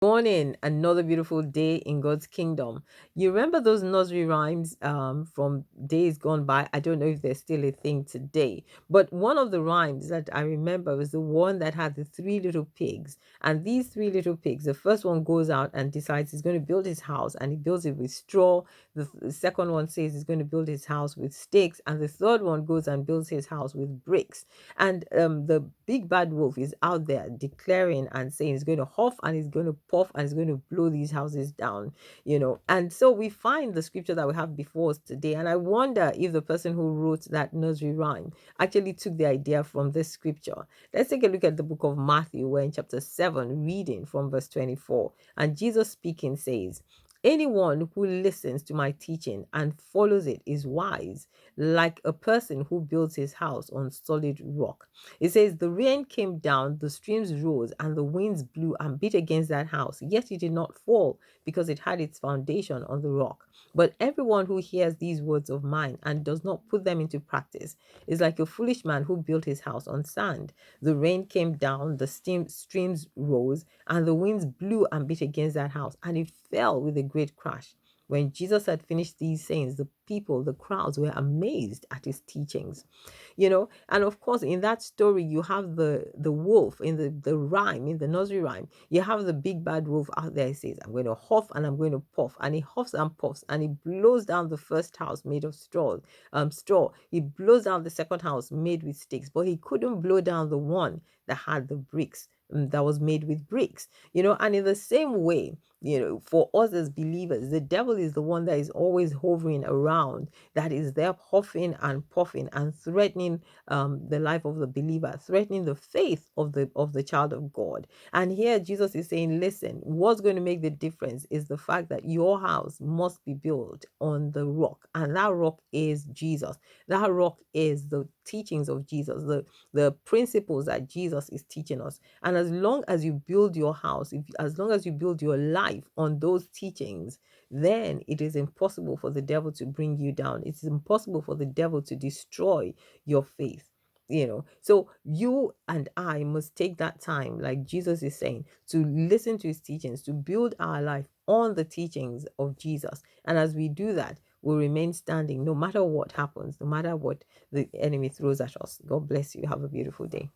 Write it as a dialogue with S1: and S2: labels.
S1: Morning, another beautiful day in God's kingdom. You remember those nursery rhymes from days gone by? I don't know if they're still a thing today, but one of the rhymes that I remember was the one that had the three little pigs. And these three little pigs, the first one goes out and decides he's going to build his house, and he builds it with straw. The second one says he's going to build his house with sticks, and the third one goes and builds his house with bricks. And the big bad wolf is out there declaring and saying he's going to huff and he's going to puff and he's going to blow these houses down. And so we find the scripture that we have before us today. And I wonder if the person who wrote that nursery rhyme actually took the idea from this scripture. Let's take a look at the book of Matthew. We're in chapter 7, reading from verse 24. And Jesus speaking says, "Anyone who listens to my teaching and follows it is wise, like a person who builds his house on solid rock." It says, "The rain came down, the streams rose, and the winds blew and beat against that house, yet it did not fall because it had its foundation on the rock. But everyone who hears these words of mine and does not put them into practice is like a foolish man who built his house on sand. The rain came down, the streams rose, and the winds blew and beat against that house, and it fell with a great crash." When Jesus had finished these sayings, the people, the crowds, were amazed at his teachings. And of course, in that story, you have the wolf in the rhyme, in the nursery rhyme. You have the big bad wolf out there. He says, "I'm going to huff and I'm going to puff," and he huffs and puffs, and he blows down the first house made of straw. He blows down the second house made with sticks, but he couldn't blow down the one that had the bricks, that was made with bricks. And in the same way, for us as believers, the devil is the one that is always hovering around, that is there huffing and puffing and threatening the life of the believer, threatening the faith of the child of God. And here Jesus is saying, listen, what's going to make the difference is the fact that your house must be built on the rock, and that rock is Jesus. That rock is the teachings of Jesus, the principles that Jesus is teaching us. And as long as you build your house, as long as you build your life on those teachings, then it is impossible for the devil to bring you down. It's impossible for the devil to destroy your faith. So you and I must take that time, like Jesus is saying, to listen to his teachings, to build our life on the teachings of Jesus. And as we do that, we'll remain standing no matter what happens, no matter what the enemy throws at us. God bless you. Have a beautiful day.